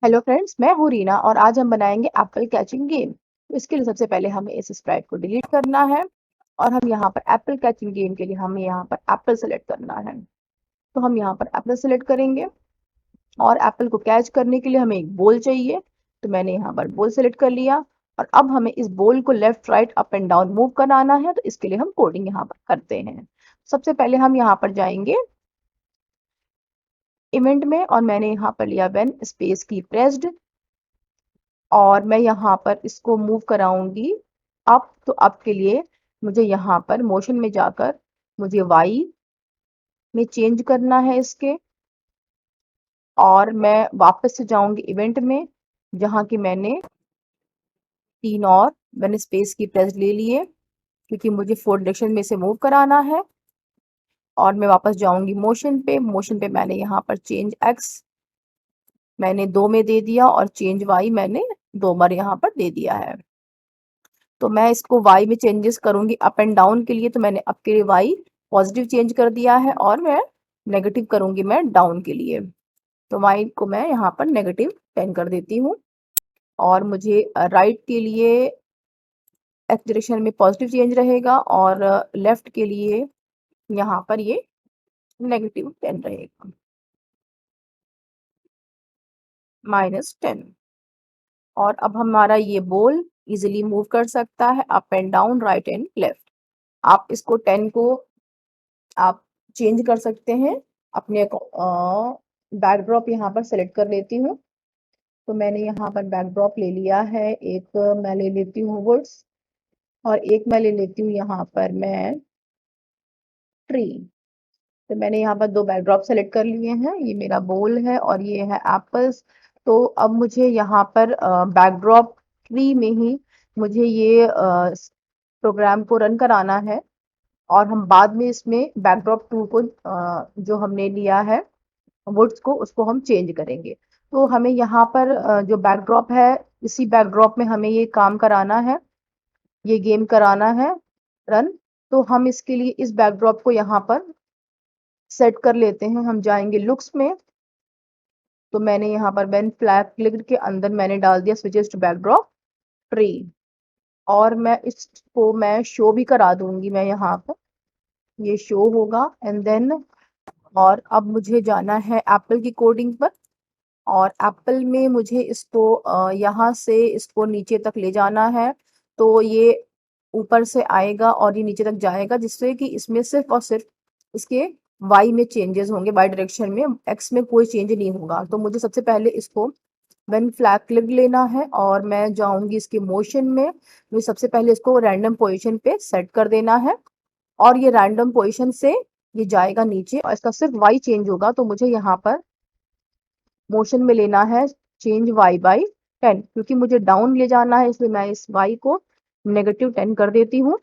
Hello friends, मैं हूँ रीना और आज हम बनाएंगे एप्पल कैचिंग गेम। तो इसके लिए सबसे पहले हमें इस स्प्राइट को डिलीट करना है और हम यहाँ पर एप्पल कैचिंग गेम के लिए हमें यहाँ पर एप्पल सेलेक्ट करना है। तो हम यहाँ पर एप्पल सेलेक्ट करेंगे और एप्पल को कैच करने के लिए हमें एक बॉल चाहिए। तो मैंने यहाँ पर बॉल सेलेक्ट कर लिया और अब हमें इस बॉल को left right up and down move कराना है। तो इसके लिए हम कोडिंग यहाँ पर करते हैं। सबसे पहले हम यहाँ पर जाएंगे इवेंट में और मैंने यहाँ पर लिया व्हेन स्पेस की प्रेस्ड और मैं यहाँ पर इसको मूव कराऊंगी अप। तो अप के लिए मुझे यहाँ पर मोशन में जाकर मुझे वाई में चेंज करना है इसके, और मैं वापस से जाऊंगी इवेंट में जहाँ की मैंने 3 और मैंने स्पेस की प्रेस ले लिए क्योंकि मुझे 4 डायरेक्शन में से मूव कराना है। और मैं वापस जाऊंगी मोशन पे मैंने यहाँ पर चेंज एक्स मैंने 2 में दे दिया और चेंज वाई मैंने 2 बार यहाँ पर दे दिया है। तो मैं इसको वाई में चेंजेस करूंगी अप एंड डाउन के लिए। तो मैंने अप के लिए वाई पॉजिटिव चेंज कर दिया है और मैं नेगेटिव करूंगी मैं डाउन के लिए। तो वाई को मैं यहाँ पर -10 कर देती हूँ और मुझे राइट के लिए एक्स डायरेक्शन में पॉजिटिव चेंज रहेगा और लेफ्ट के लिए यहाँ पर ये -10 रहेगा, -10। और अब हमारा ये बॉल इजिली मूव कर सकता है up and down right and left. आप इसको 10 को आप चेंज कर सकते हैं अपने बैकड्रॉप यहाँ पर सेलेक्ट कर लेती हूँ। तो मैंने यहाँ पर बैकड्रॉप ले लिया है। एक मैं ले लेती हूँ वुड्स और एक मैं ले लेती हूँ यहाँ पर मैं ट्री। तो मैंने यहाँ पर 2 बैकड्रॉप सेलेक्ट कर लिए हैं। ये मेरा बोल है और ये है एप्पल्स। तो अब मुझे यहाँ पर बैकड्रॉप ट्री में ही मुझे ये प्रोग्राम को रन कराना है और हम बाद में इसमें बैकड्रॉप 2 को जो हमने लिया है वुड्स को उसको हम चेंज करेंगे। तो हमें यहाँ पर जो बैकड्रॉप है इसी बैकड्रॉप में हमें ये काम कराना है, ये गेम कराना है रन। तो हम इसके लिए इस बैकड्रॉप को यहाँ पर सेट कर लेते हैं। हम जाएंगे लुक्स में। तो मैंने यहाँ पर व्हेन फ्लैग क्लिक के अंदर मैंने डाल दिया स्विचेस टू बैकड्रॉप ट्री और मैं इसको मैं शो भी करा दूंगी। मैं यहाँ पर ये शो होगा एंड देन और अब मुझे जाना है एप्पल की कोडिंग पर और एप्पल में मुझे इसको यहाँ से इसको नीचे तक ले जाना है। तो ये ऊपर से आएगा और ये नीचे तक जाएगा जिससे कि इसमें सिर्फ और सिर्फ इसके वाई में चेंजेस होंगे, वाई डायरेक्शन में, एक्स में कोई चेंज नहीं होगा। तो मुझे सबसे पहले इसको व्हेन फ्लैग क्लिक लेना है और मैं जाऊंगी इसके मोशन में। मुझे सबसे पहले इसको रैंडम पोजीशन पे सेट कर देना है और ये रैंडम पोजीशन से ये जाएगा नीचे और इसका सिर्फ वाई चेंज होगा। तो मुझे यहाँ पर मोशन में लेना है चेंज वाई बाई 10 क्योंकि मुझे डाउन ले जाना है, इसलिए मैं इस वाई को -10 कर देती हूँ।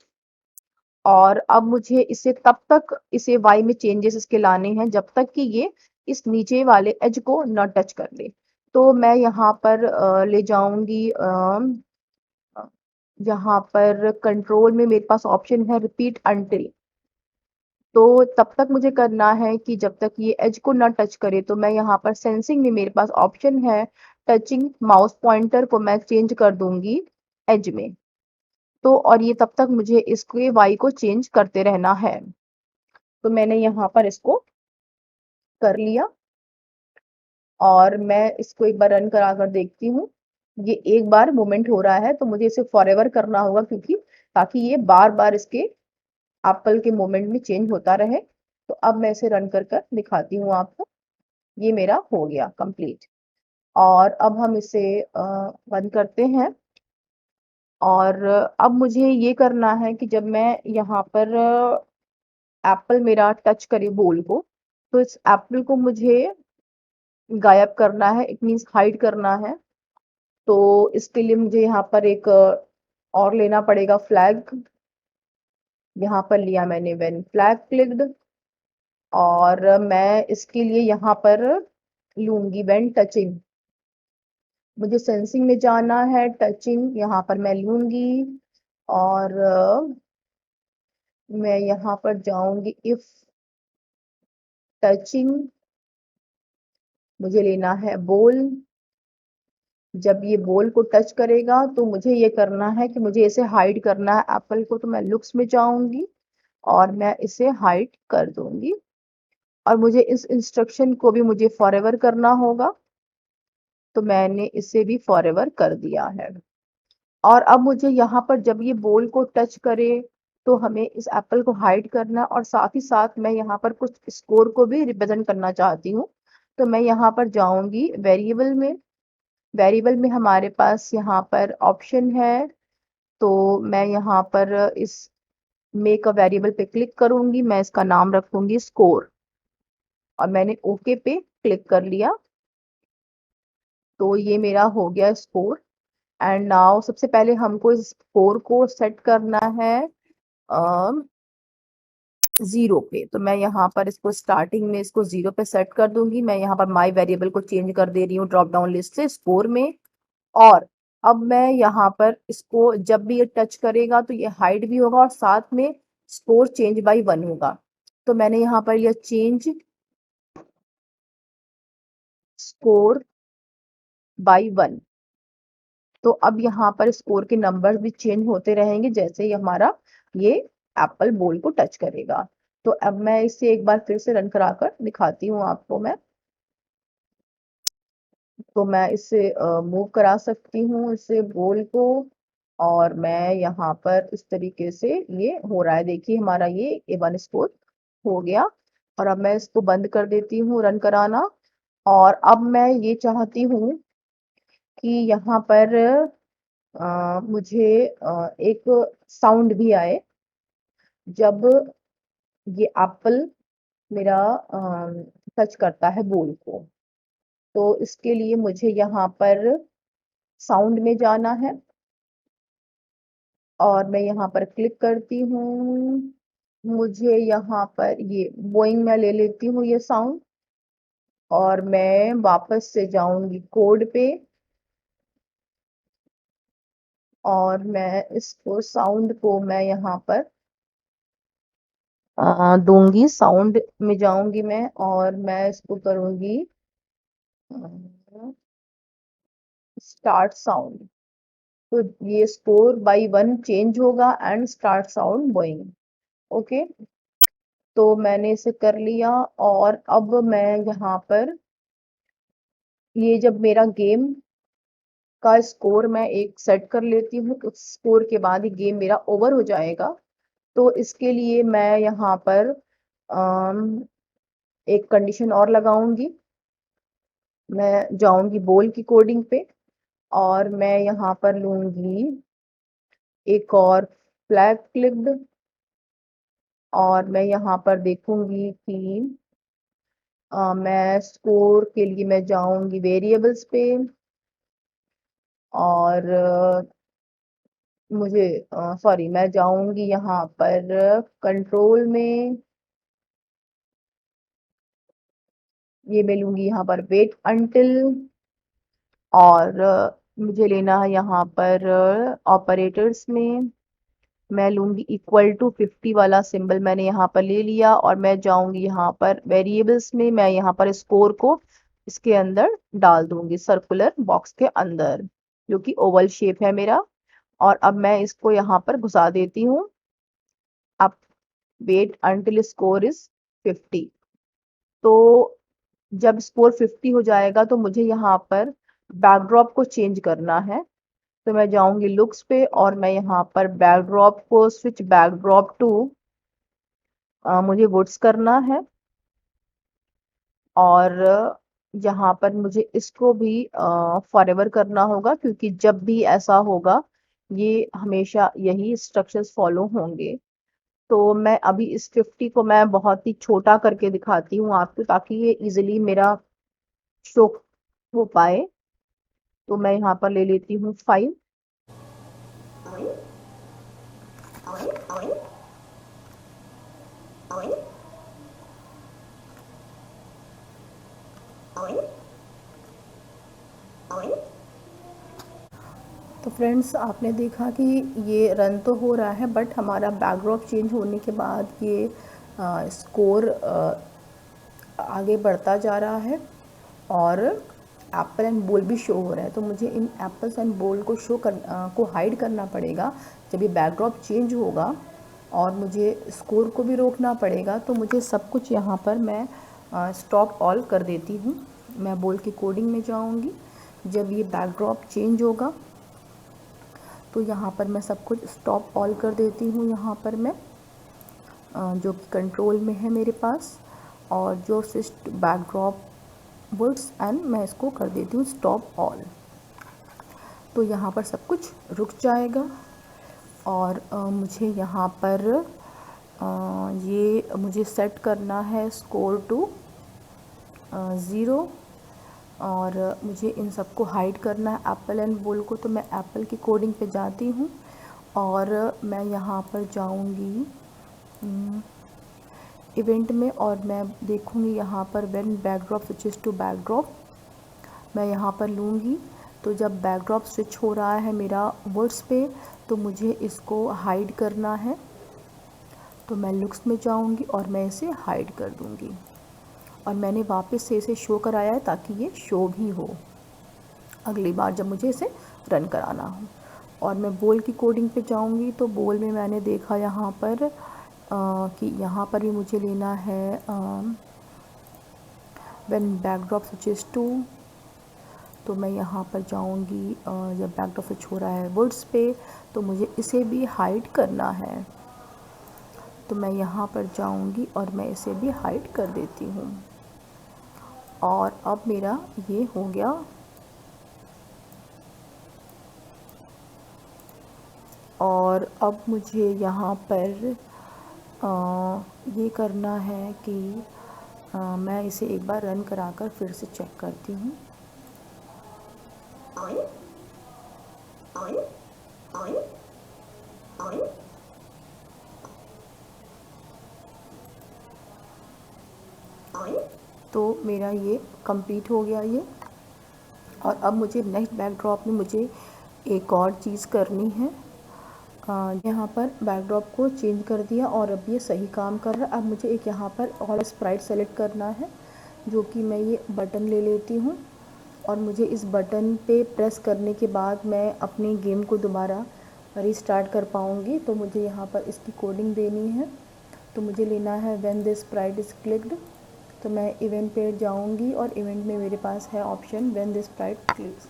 और अब मुझे इसे तब तक इसे वाई में चेंजेस इसके लाने हैं जब तक कि ये इस नीचे वाले एज को न टच कर ले। तो मैं यहाँ पर ले जाऊंगी यहाँ पर कंट्रोल में मेरे पास ऑप्शन है रिपीट अंटिल। तो तब तक मुझे करना है कि जब तक ये एज को ना टच करे। तो मैं यहाँ पर सेंसिंग में मेरे पास ऑप्शन है टचिंग माउस पॉइंटर को मैं चेंज कर दूंगी एज में। तो और ये तब तक मुझे इसके वाई को चेंज करते रहना है। तो मैंने यहाँ पर इसको कर लिया और मैं इसको एक बार रन करा कर देखती हूँ। ये एक बार मूवमेंट हो रहा है तो मुझे इसे फॉरएवर करना होगा क्योंकि ताकि ये बार बार इसके एप्पल के मूवमेंट में चेंज होता रहे। तो अब मैं इसे रन कर कर दिखाती हूँ आपको। ये मेरा हो गया कंप्लीट और अब हम इसे बंद करते हैं। और अब मुझे ये करना है कि जब मैं यहाँ पर एप्पल मेरा टच करे बॉल को तो इस एप्पल को मुझे गायब करना है, इट मीन्स हाइड करना है। तो इसके लिए मुझे यहाँ पर एक और लेना पड़ेगा फ्लैग। यहाँ पर लिया मैंने व्हेन फ्लैग क्लिक्ड और मैं इसके लिए यहाँ पर लूंगी व्हेन टचिंग। मुझे सेंसिंग में जाना है, टचिंग यहाँ पर मैं लूंगी और मैं यहाँ पर जाऊंगी इफ टचिंग। मुझे लेना है बॉल जब ये बॉल को टच करेगा तो मुझे ये करना है कि मुझे इसे हाइड करना है एप्पल को, तो मैं लुक्स में जाऊंगी और मैं इसे हाइड कर दूंगी और मुझे इस इंस्ट्रक्शन को भी मुझे फॉरएवर करना होगा, तो मैंने इसे भी फॉरएवर कर दिया है। और अब मुझे यहाँ पर जब ये बॉल को टच करे तो हमें इस एप्पल को हाइड करना है और साथ ही साथ मैं यहाँ पर कुछ स्कोर को भी रिप्रेजेंट करना चाहती हूँ। तो मैं यहाँ पर जाऊंगी वेरिएबल में। वेरिएबल में हमारे पास यहाँ पर ऑप्शन है, तो मैं यहाँ पर इस मेक अ वेरिएबल पे क्लिक करूंगी। मैं इसका नाम रखूंगी स्कोर और मैंने ओके पे क्लिक कर लिया, तो ये मेरा हो गया स्कोर। एंड नाउ सबसे पहले हमको इस स्कोर को सेट करना है 0 पे, तो मैं यहाँ पर इसको स्टार्टिंग में इसको 0 पे सेट कर दूंगी। मैं यहाँ पर माई वेरिएबल को चेंज कर दे रही हूँ ड्रॉप डाउन लिस्ट से स्कोर में। और अब मैं यहाँ पर इसको जब भी ये टच करेगा तो ये हाइड भी होगा और साथ में स्कोर चेंज बाय 1 होगा। तो मैंने यहाँ पर यह चेंज स्कोर बाय 1, तो अब यहाँ पर स्कोर के नंबर्स भी चेंज होते रहेंगे जैसे ही हमारा ये एप्पल बॉल को टच करेगा। तो अब मैं इसे एक बार फिर से रन कराकर दिखाती हूँ आपको मैं। तो मैं इससे मूव करा सकती हूँ इससे बॉल को, और मैं यहाँ पर इस तरीके से ये हो रहा है। देखिए हमारा ये A1 स्कोर हो गया। और अब मैं इसको बंद कर देती हूँ रन कराना। और अब मैं ये चाहती हूँ कि यहाँ पर मुझे एक साउंड भी आए जब ये एप्पल मेरा टच करता है बॉल को। तो इसके लिए मुझे यहाँ पर साउंड में जाना है और मैं यहाँ पर क्लिक करती हूँ। मुझे यहाँ पर ये बोइंग में ले लेती हूँ ये साउंड, और मैं वापस से जाऊंगी कोड पे और मैं इसको साउंड को मैं यहाँ पर दूंगी। साउंड में जाऊंगी मैं और मैं इसको करूंगी स्टार्ट साउंड। तो ये स्कोर बाय 1 चेंज होगा and start sound Boeing. Okay, तो मैंने इसे कर लिया। और अब मैं यहाँ पर ये जब मेरा गेम का स्कोर मैं एक सेट कर लेती हूँ, उस स्कोर के बाद ही गेम मेरा ओवर हो जाएगा। तो इसके लिए मैं यहाँ पर एक कंडीशन और लगाऊंगी। मैं जाऊंगी बॉल की कोडिंग पे और मैं यहाँ पर लूंगी एक और फ्लैग क्लिप्ड, और मैं यहाँ पर देखूंगी कि मैं स्कोर के लिए मैं जाऊंगी वेरिएबल्स पे और मुझे सॉरी मैं जाऊंगी यहाँ पर कंट्रोल में। ये मैं लूंगी यहाँ पर वेट अंटिल, और मुझे लेना है यहाँ पर ऑपरेटर्स में मैं लूंगी इक्वल टू 50 वाला सिंबल मैंने यहाँ पर ले लिया। और मैं जाऊंगी यहाँ पर वेरिएबल्स में, मैं यहाँ पर स्कोर को इसके अंदर डाल दूंगी सर्कुलर बॉक्स के अंदर जो कि ओवल शेप है मेरा। और अब मैं इसको यहाँ पर घुसा देती हूँ। अब वेट अंटिल स्कोर इज 50। तो जब स्कोर 50 हो जाएगा तो मुझे यहाँ पर बैकड्रॉप को चेंज करना है। तो मैं जाऊंगी लुक्स पे और मैं यहाँ पर बैकड्रॉप को स्विच बैकड्रॉप टू मुझे वुड्स करना है। और यहाँ पर मुझे इसको भी फॉरएवर करना होगा क्योंकि जब भी ऐसा होगा ये हमेशा यही इंस्ट्रक्शंस फॉलो होंगे। तो मैं अभी इस 50 को मैं बहुत ही छोटा करके दिखाती हूँ आपको ताकि ये इजीली मेरा शो हो पाए। तो मैं यहाँ पर ले लेती हूँ 5। तो फ्रेंड्स आपने देखा कि ये रन तो हो रहा है बट हमारा बैकड्रॉप चेंज होने के बाद ये स्कोर आगे बढ़ता जा रहा है। और एप्पल एंड बॉल भी शो हो रहा है, तो मुझे इन एप्पल्स एंड बॉल को को हाइड करना पड़ेगा। जब ये बैकड्रॉप चेंज होगा और मुझे स्कोर को भी रोकना पड़ेगा, तो मुझे सब कुछ यहाँ पर मैं स्टॉप ऑल कर देती हूँ। मैं बॉल की कोडिंग में जाऊँगी। जब ये बैकड्रॉप चेंज होगा तो यहाँ पर मैं सब कुछ स्टॉप ऑल कर देती हूँ। यहाँ पर मैं जो कि कंट्रोल में है मेरे पास, और जो स्विच बैकड्रॉप वर्ड्स एंड मैं इसको कर देती हूँ स्टॉप ऑल। तो यहाँ पर सब कुछ रुक जाएगा और मुझे यहाँ पर ये मुझे सेट करना है स्कोर टू 0, और मुझे इन सबको हाइड करना है एप्पल एंड बॉल को। तो मैं एप्पल की कोडिंग पे जाती हूँ और मैं यहाँ पर जाऊँगी इवेंट में, और मैं देखूँगी यहाँ पर when backdrop switches to backdrop, मैं यहाँ पर लूँगी। तो जब बैकड्रॉप स्विच हो रहा है मेरा वर्ड्स पे, तो मुझे इसको हाइड करना है। तो मैं लुक्स में जाऊँगी और मैं इसे हाइड कर दूँगी, और मैंने वापस से इसे शो कराया है ताकि ये शो भी हो अगली बार जब मुझे इसे रन कराना हो। और मैं बॉल की कोडिंग पे जाऊँगी। तो बॉल में मैंने देखा यहाँ पर कि यहाँ पर भी मुझे लेना है व्हेन बैकड्रॉप स्विचेस टू। तो मैं यहाँ पर जाऊँगी जब बैकड्रॉप स्विच हो रहा है वर्ड्स पे, तो मुझे इसे भी हाइड करना है। तो मैं यहाँ पर जाऊँगी और मैं इसे भी हाइड कर देती हूँ। और अब मेरा ये हो गया। और अब मुझे यहाँ पर ये करना है कि मैं इसे एक बार रन कराकर फिर से चेक करती हूँ। तो मेरा ये कंप्लीट हो गया ये। और अब मुझे नेक्स्ट बैकड्रॉप में मुझे एक और चीज़ करनी है। यहाँ पर बैकड्रॉप को चेंज कर दिया और अब ये सही काम कर रहा है। अब मुझे एक यहाँ पर ऑल स्प्राइट सेलेक्ट करना है, जो कि मैं ये बटन ले लेती हूँ, और मुझे इस बटन पे प्रेस करने के बाद मैं अपनी गेम को दोबारा रीस्टार्ट कर पाऊँगी। तो मुझे यहाँ पर इसकी कोडिंग देनी है। तो मुझे लेना है when this Sprite is clicked. तो मैं इवेंट पे जाऊँगी और इवेंट में मेरे पास है option when this Sprite clicks.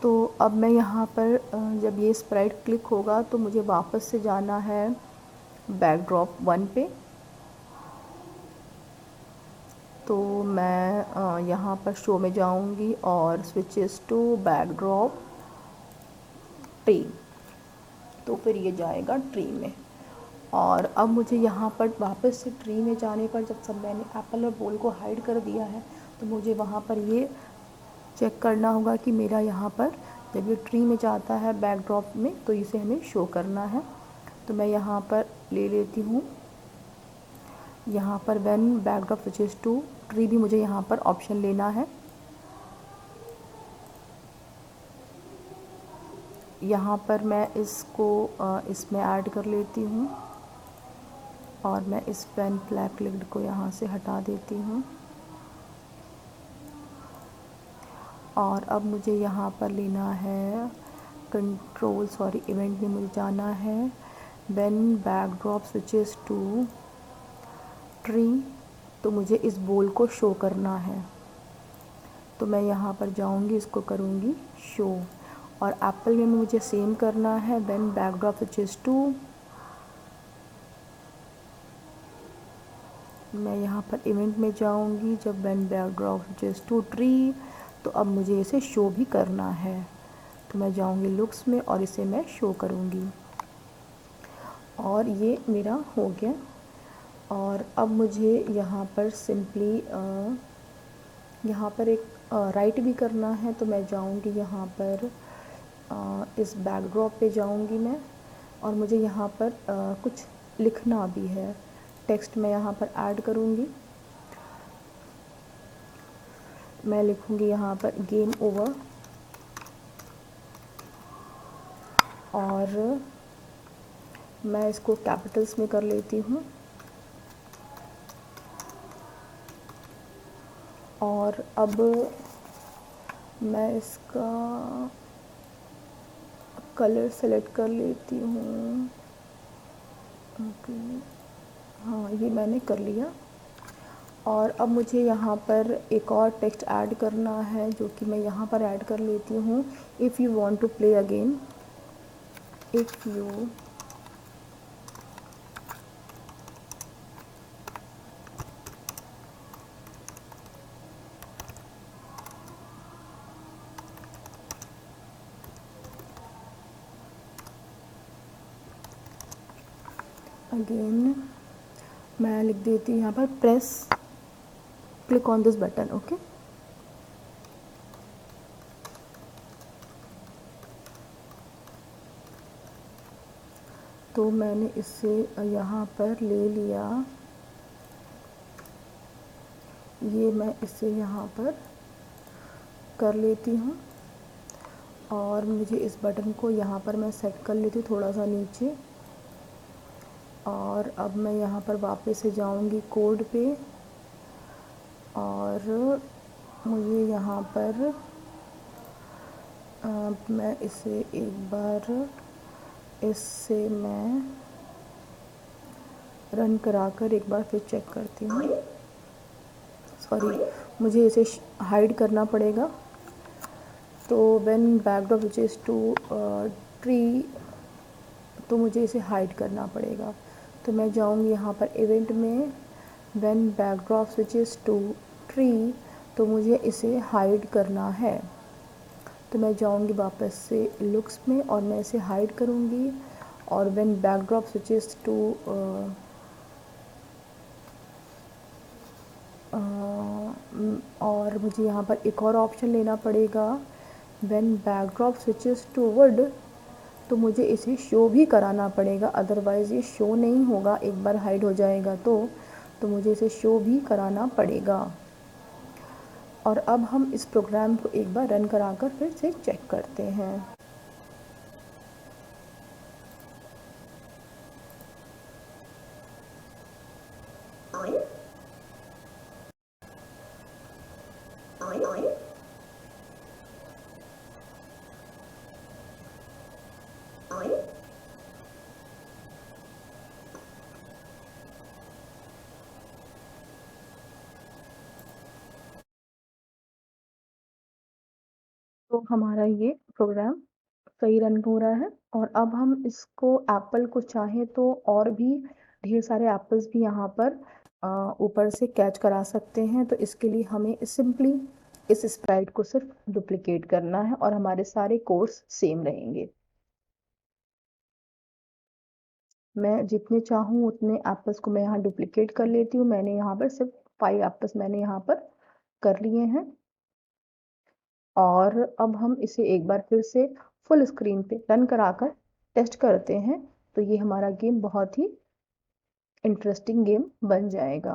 तो अब मैं यहाँ पर जब ये स्प्राइट क्लिक होगा तो मुझे वापस से जाना है बैकड्रॉप 1 पे। तो मैं यहाँ पर शो में जाऊँगी और स्विचेस टू बैकड्रॉप ट्री, तो फिर ये जाएगा ट्री में। और अब मुझे यहाँ पर वापस से ट्री में जाने पर, जब सब मैंने एप्पल और बॉल को हाइड कर दिया है, तो मुझे वहाँ पर ये चेक करना होगा कि मेरा यहाँ पर जब ये ट्री में जाता है बैकड्रॉप में, तो इसे हमें शो करना है। तो मैं यहाँ पर ले लेती हूँ, यहाँ पर when backdrop switches to tree भी मुझे यहाँ पर ऑप्शन लेना है। यहाँ पर मैं इसको इसमें ऐड कर लेती हूँ, और मैं इस पेन फ्लैग क्लिक्ड को यहाँ से हटा देती हूँ। और अब मुझे यहाँ पर लेना है इवेंट में मुझे जाना है when backdrop switches to tree. तो मुझे इस बॉल को शो करना है। तो मैं यहाँ पर जाऊँगी, इसको करूँगी शो। और एप्पल में मुझे सेम करना है व्हेन बैकड्रॉप स्विचेस टू। मैं यहाँ पर इवेंट में जाऊँगी जब when backdrop switches to tree. तो अब मुझे इसे शो भी करना है। तो मैं जाऊँगी लुक्स में और इसे मैं शो करूँगी, और ये मेरा हो गया। और अब मुझे यहाँ पर सिंपली यहाँ पर एक राइट भी करना है। तो मैं जाऊँगी यहाँ पर इस बैकड्रॉप पे जाऊँगी मैं, और मुझे यहाँ पर कुछ लिखना भी है, टेक्स्ट मैं यहाँ पर ऐड करूँगी। मैं लिखूँगी यहाँ पर गेम ओवर, और मैं इसको कैपिटल्स में कर लेती हूँ। और अब मैं इसका कलर सेलेक्ट कर लेती हूँ। ओके, हाँ ये मैंने कर लिया। और अब मुझे यहाँ पर एक और टेक्स्ट ऐड करना है, जो कि मैं यहाँ पर ऐड कर लेती हूँ। If you want to play again, if you again, मैं लिख देती हूँ यहाँ पर press click on this button. Okay, तो मैंने इसे यहाँ पर ले लिया। ये मैं इसे यहाँ पर कर लेती हूँ और मुझे इस बटन को यहाँ पर मैं सेट कर लेती हूँ थोड़ा सा नीचे। और अब मैं यहाँ पर वापस से जाऊँगी कोड पे और मुझे यहाँ पर मैं इसे एक बार इससे मैं रन कराकर एक बार फिर चेक करती हूँ। सॉरी, मुझे इसे हाइड करना पड़ेगा। तो when backdrop switches to tree, तो मुझे इसे हाइड करना पड़ेगा। तो मैं जाऊँगी यहाँ पर इवेंट में, when backdrop switches to tree, तो मुझे इसे हाइड करना है। तो मैं जाऊँगी वापस से लुक्स में और मैं इसे हाइड करूँगी। और व्हेन बैकड्रॉप स्विचेस टू और मुझे यहाँ पर एक और ऑप्शन लेना पड़ेगा, when backdrop switches to wood, तो मुझे इसे शो भी कराना पड़ेगा, अदरवाइज़ ये शो नहीं होगा। एक बार हाइड हो जाएगा तो मुझे इसे शो भी कराना पड़ेगा। और अब हम इस प्रोग्राम को एक बार रन कराकर फिर से चेक करते हैं। तो हमारा ये प्रोग्राम सही रन हो रहा है। और अब हम इसको एप्पल को चाहें तो और भी ढेर सारे एप्पल्स भी यहाँ पर ऊपर से कैच करा सकते हैं। तो इसके लिए हमें सिंपली इस स्प्राइट को सिर्फ डुप्लिकेट करना है और हमारे सारे कोड्स सेम रहेंगे। मैं जितने चाहूँ उतने एप्पल्स को मैं यहाँ डुप्लिकेट कर लेती हूँ। मैंने यहाँ पर सिर्फ 5 एप्पल्स मैंने यहाँ पर कर लिए हैं। और अब हम इसे एक बार फिर से फुल स्क्रीन पे रन कराकर टेस्ट करते हैं। तो ये हमारा गेम बहुत ही इंटरेस्टिंग गेम बन जाएगा।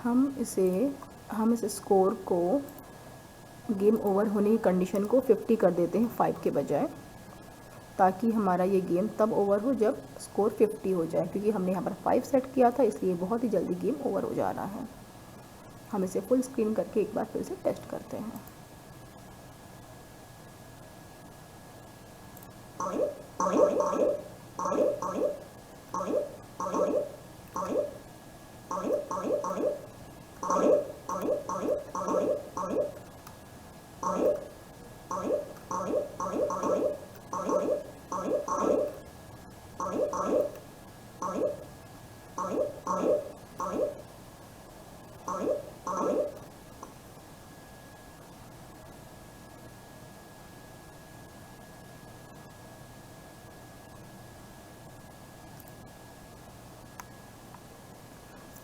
हम इस स्कोर को, गेम ओवर होने की कंडीशन को 50 कर देते हैं 5 के बजाय, ताकि हमारा ये गेम तब ओवर हो जब स्कोर 50 हो जाए। क्योंकि हमने यहाँ पर 5 सेट किया था, इसलिए बहुत ही जल्दी गेम ओवर हो जा रहा है। हम इसे फुल स्क्रीन करके एक बार फिर से टेस्ट करते हैं।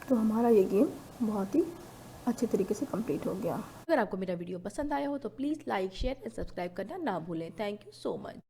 तो हमारा ये गेम बहुत ही अच्छे तरीके से कंप्लीट हो गया। अगर आपको मेरा वीडियो पसंद आया हो तो please like, share and subscribe करना ना भूलें। Thank you so much.